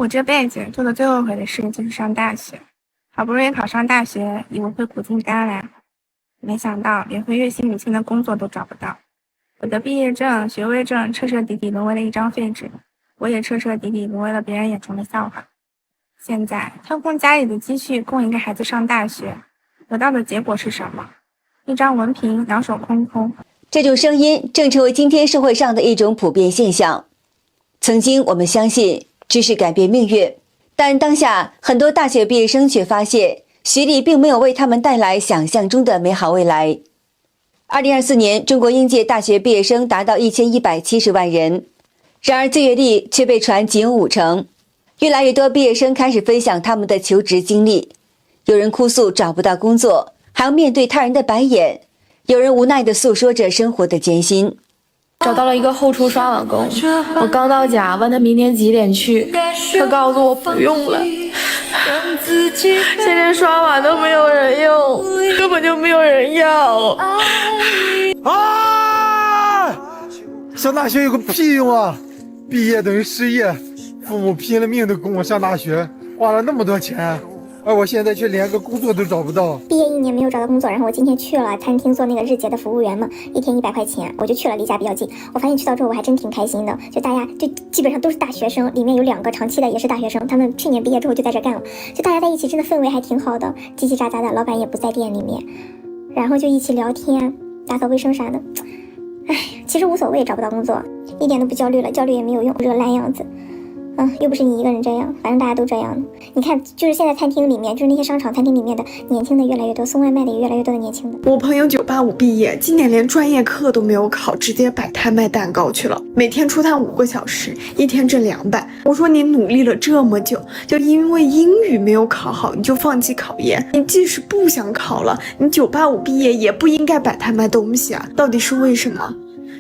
我这辈子做的最后悔的事就是上大学，好不容易考上大学，以为会苦尽甘来，没想到连份月薪5000的工作都找不到。我的毕业证、学位证彻彻底底沦为了一张废纸，我也彻彻底底沦为了别人眼中的笑话。现在掏空家里的积蓄供一个孩子上大学，得到的结果是什么？一张文凭，两手空空。这种声音正成为今天社会上的一种普遍现象。曾经我们相信知识改变命运，但当下很多大学毕业生却发现，学历并没有为他们带来想象中的美好未来。2024年，中国应届大学毕业生达到1170万人，然而就业率却被传仅有50%。越来越多毕业生开始分享他们的求职经历，有人哭诉找不到工作，还要面对他人的白眼，有人无奈地诉说着生活的艰辛。找到了一个后厨刷碗工，我刚到家，问他明天几点去，他告诉我不用了。现在刷碗都没有人用，根本就没有人要。上大学有个屁用啊！毕业等于失业，父母拼了命的供我上大学，花了那么多钱，而我现在却连个工作都找不到。毕业1年没有找到工作，然后我今天去了餐厅做那个日结的服务员嘛，一天100块钱，我就去了，离家比较近。我发现去到之后我还真挺开心的，就大家就基本上都是大学生，里面有2个长期的也是大学生，他们去年毕业之后就在这干了，就大家在一起真的氛围还挺好的，叽叽喳喳的，老板也不在店里面，然后就一起聊天、打扫卫生啥的。其实无所谓，找不到工作一点都不焦虑了，焦虑也没有用，这个烂样子。又不是你一个人这样，反正大家都这样。你看，就是现在餐厅里面，就是那些商场餐厅里面的年轻的越来越多，送外卖的也越来越多的年轻的。我朋友985毕业，今年连专业课都没有考，直接摆摊卖蛋糕去了，每天出摊5个小时，一天挣200。我说你努力了这么久，就因为英语没有考好，你就放弃考研？你即使不想考了，你985毕业也不应该摆摊卖东西啊，到底是为什么？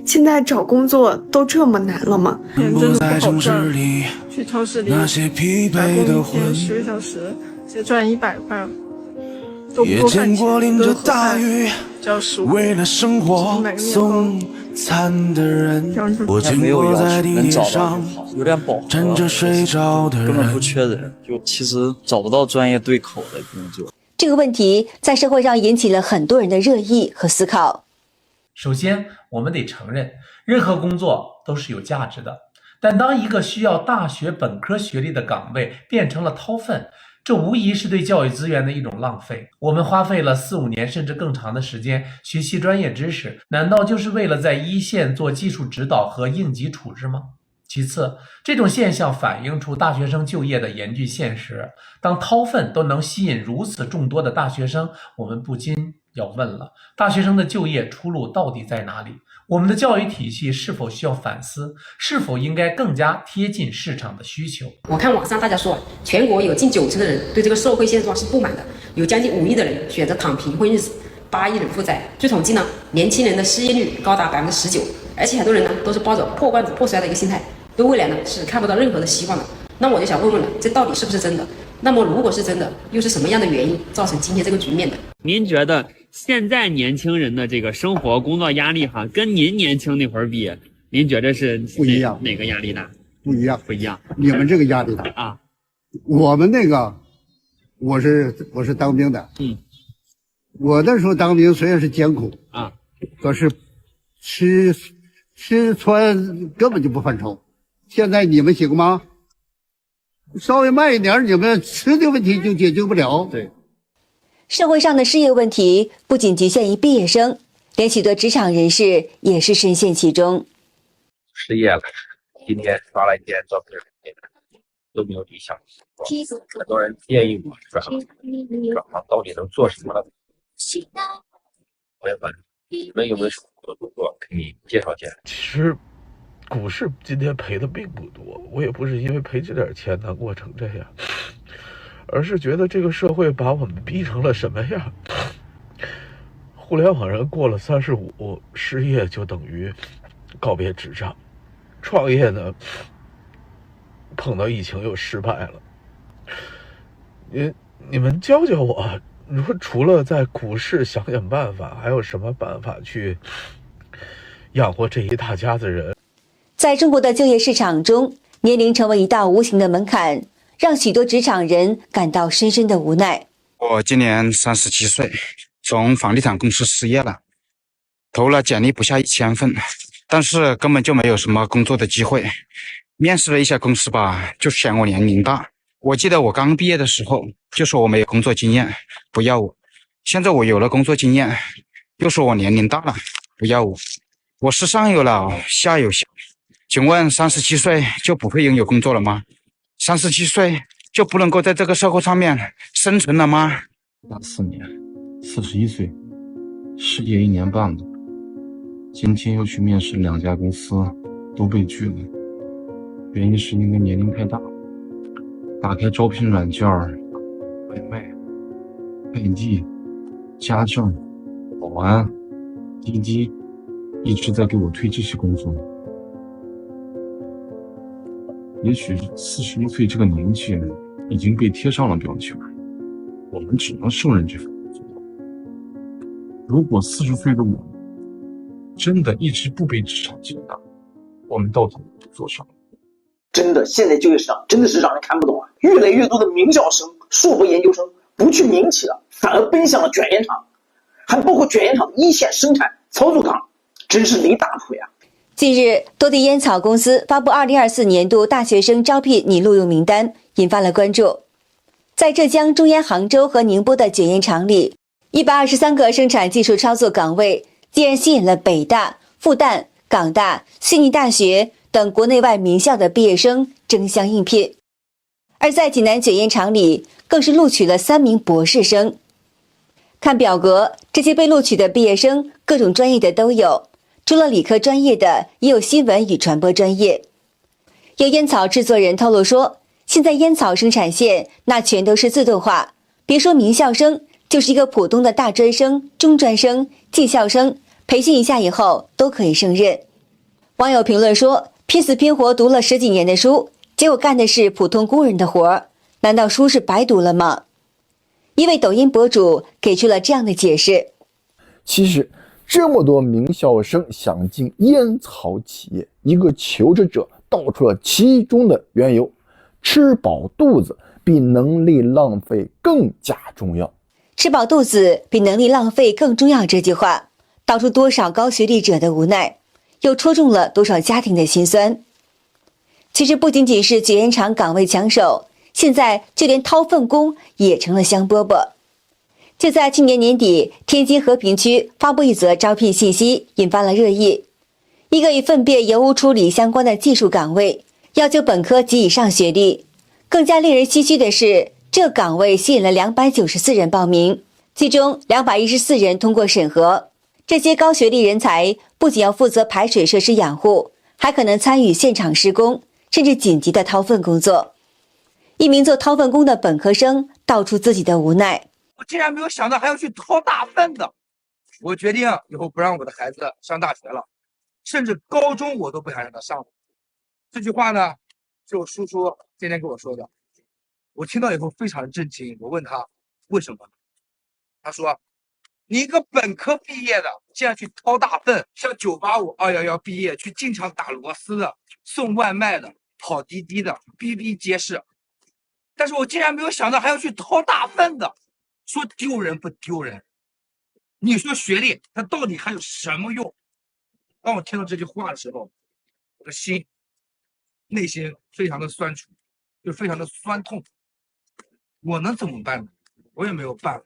现在找工作都这么难了吗？真的不好赚，去超市里打工一天10个小时，只赚100块，都不够饭钱，都是盒饭，只要15块。为了生活送餐的人，我见过在地铁上有点饱和，站着睡着的人，根本不缺人，就其实找不到专业对口的工作。这个问题在社会上引起了很多人的热议和思考。首先，我们得承认，任何工作都是有价值的。但当一个需要大学本科学历的岗位变成了掏粪，这无疑是对教育资源的一种浪费。我们花费了4、5年甚至更长的时间学习专业知识，难道就是为了在一线做技术指导和应急处置吗？其次，这种现象反映出大学生就业的严峻现实。当掏粪都能吸引如此众多的大学生，我们不禁要问了，大学生的就业出路到底在哪里？我们的教育体系是否需要反思？是否应该更加贴近市场的需求？我看网上大家说，全国有近90%的人对这个社会现状是不满的，有将近5亿的人选择躺平混日子，8亿人负债。据统计呢，年轻人的失业率高达19%，而且很多人呢都是抱着破罐子破摔的一个心态，对未来呢是看不到任何的希望的。那我就想问问了，这到底是不是真的？那么如果是真的，又是什么样的原因造成今天这个局面的？您觉得现在年轻人的这个生活工作压力跟您年轻那会儿比，您觉得是不一样？哪个压力大？不一样，不一样。你们这个压力大啊！我们那个，我是当兵的，我那时候当兵虽然是艰苦啊，可是吃穿根本就不犯愁。现在你们行吗？稍微慢一点，你们吃的问题就解决不了。对。社会上的失业问题不仅局限于毕业生，连许多职场人士也是深陷其中。失业了，今天刷了一天照片，都没有理想。很多人建议我转行到底能做什么呢？朋友们，你们有没有什么工作可以介绍介绍？其实股市今天赔的并不多，我也不是因为赔这点钱难过成这样，而是觉得这个社会把我们逼成了什么样？互联网人过了35，失业就等于告别职场；创业呢，碰到疫情又失败了。你们教教我，你说除了在股市想想办法，还有什么办法去养活这一大家子人？在中国的就业市场中，年龄成为一道无形的门槛，让许多职场人感到深深的无奈。我今年37岁，从房地产公司失业了，投了简历不下1000份，但是根本就没有什么工作的机会。面试了一些公司吧，就嫌我年龄大。我记得我刚毕业的时候就说我没有工作经验，不要我。现在我有了工作经验，又说我年龄大了，不要我。我是上有老下有小，请问37岁就不会拥有工作了吗？37岁就不能够在这个社会上面生存了吗？大4年，41岁，失业1年半了。今天又去面试2家公司，都被拒了。原因是因为年龄太大。打开招聘软件，外卖、快递、家政、保安、滴滴，一直在给我推这些工作。也许41岁这个年纪已经被贴上了标签，我们只能胜任这份工作。如果40岁的我们真的一直不被职场接纳，我们到底能做啥？真的，现在就业市场真的是让人看不懂啊！越来越多的名校生、硕博研究生不去民企了，反而奔向了卷烟厂，还包括卷烟厂一线生产操作岗，真是离大谱呀！近日，多地烟草公司发布2024年度大学生招聘拟录用名单，引发了关注。在浙江中烟杭州和宁波的卷烟厂里，123个生产技术操作岗位竟然吸引了北大、复旦、港大、悉尼大学等国内外名校的毕业生争相应聘。而在济南卷烟厂里，更是录取了3名博士生。看表格，这些被录取的毕业生各种专业的都有，除了理科专业的，也有新闻与传播专业。有烟草制作人透露说，现在烟草生产线那全都是自动化，别说名校生，就是一个普通的大专生、中专生、技校生，培训一下以后都可以胜任。网友评论说，拼死拼活读了10几年的书，结果干的是普通工人的活，难道书是白读了吗？一位抖音博主给出了这样的解释：其实这么多名校生想进烟草企业，一个求职者道出了其中的缘由：吃饱肚子比能力浪费更加重要。吃饱肚子比能力浪费更重要这句话，道出多少高学历者的无奈，又戳中了多少家庭的心酸。其实不仅仅是卷烟厂岗位抢手，现在就连掏粪工也成了香饽饽。就在去年年底，天津和平区发布一则招聘信息，引发了热议。一个与粪便油污处理相关的技术岗位，要求本科及以上学历。更加令人唏嘘的是，这岗位吸引了294人报名，其中214人通过审核。这些高学历人才不仅要负责排水设施养护，还可能参与现场施工，甚至紧急的掏粪工作。一名做掏粪工的本科生道出自己的无奈：我竟然没有想到还要去掏大粪的。我决定以后不让我的孩子上大学了，甚至高中我都不想让他上。这句话呢，是我叔叔今天跟我说的。我听到以后非常的震惊，我问他为什么，他说：“你一个本科毕业的，竟然去掏大粪，像985、211毕业去进厂打螺丝的、送外卖的、跑滴滴的，比比皆是。但是我竟然没有想到还要去掏大粪的，说丢人不丢人？你说学历它到底还有什么用？”当我听到这句话的时候，我的心内心非常的酸楚，就非常的酸痛。我能怎么办呢？我也没有办法。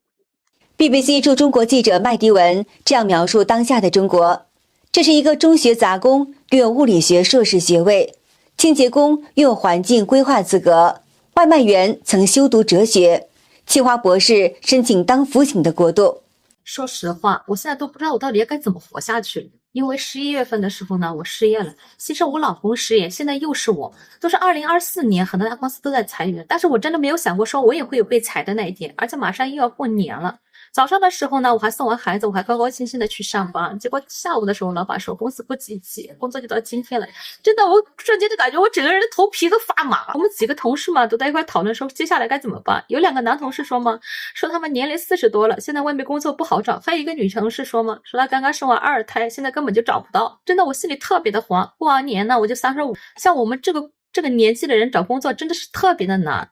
BBC 驻中国记者麦迪文这样描述当下的中国：这是一个中学杂工，拥有物理学硕士学位；清洁工拥有环境规划资格；外卖员曾修读哲学；清华博士申请当辅警的国度。说实话，我现在都不知道我到底该怎么活下去。因为11月份的时候呢，我失业了，其实我老公失业，现在又是我，都是2024年，很多大公司都在裁员，但是我真的没有想过说我也会有被裁的那一天，而且马上又要过年了。早上的时候呢，我还送完孩子，我还高高兴兴的去上班，结果下午的时候，老板说公司不积极，工作就到今天了。真的，我瞬间就感觉我整个人的头皮都发麻。我们几个同事嘛，都在一块讨论说接下来该怎么办。有2个男同事说嘛，说他们年龄40多了，现在外面工作不好找。还有一个女同事说嘛，说她刚刚生完2胎，现在根本就找不到。真的，我心里特别的慌。过完年呢，我就35，像我们这个这个年纪的人找工作真的是特别的难。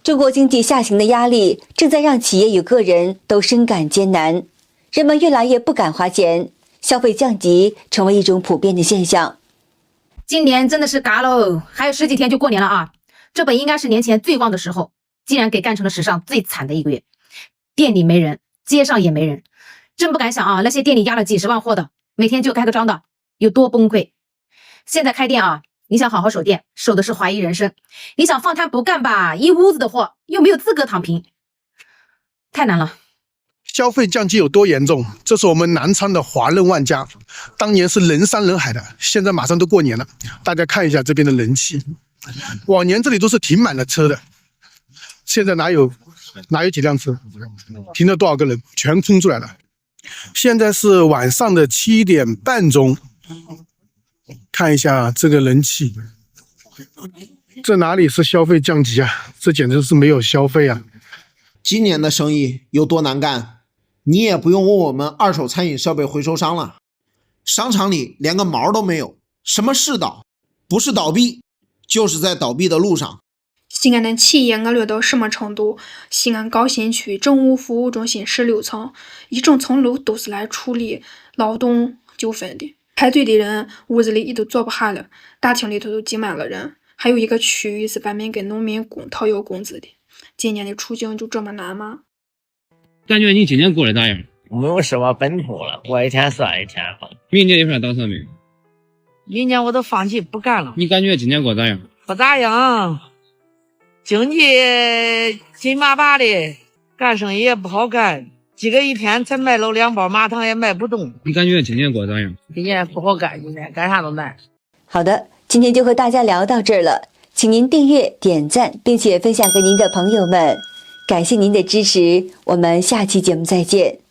中国经济下行的压力正在让企业与个人都深感艰难，人们越来越不敢花钱，消费降级成为一种普遍的现象。今年真的是嘎喽，还有10几天就过年了啊！这本应该是年前最旺的时候，竟然给干成了史上最惨的1个月。店里没人，街上也没人，真不敢想啊！那些店里压了几10万货的，每天就开个张的，有多崩溃。现在开店啊，你想好好守店，守的是怀疑人生；你想放摊不干吧，一屋子的货，又没有资格躺平，太难了。消费降级有多严重？这是我们南昌的华润万家，当年是人山人海的，现在马上都过年了，大家看一下这边的人气，往年这里都是停满了车的，现在哪有几辆车，停了多少个人，全空出来了。现在是晚上的7点半钟，看一下这个人气，这哪里是消费降级啊？这简直是没有消费啊！今年的生意有多难干，你也不用问我们二手餐饮设备回收商了，商场里连个毛都没有。什么是倒？不是倒闭，就是在倒闭的路上。西安的企业恶劣到什么程度？西安高新区政务服务中心16层，一整层楼都是来处理劳动纠纷的。排队的人屋子里一都坐不下了，大厅里头都挤满了人。还有一个区域是专门给农民工讨要工资的。今年的处境就这么难吗？感觉你今年过得咋样？没有什么本土了，过一天算一天吧。明年有啥打算没有？明年我都放弃不干了。你感觉今年过咋样？不咋样，经济紧巴巴的，干生意也不好干，几个一天才卖了2包麻糖也卖不动。你感觉今年过咋样？今年不好干，今年干啥都难。好的，今天就和大家聊到这儿了，请您订阅、点赞，并且分享给您的朋友们。感谢您的支持，我们下期节目再见。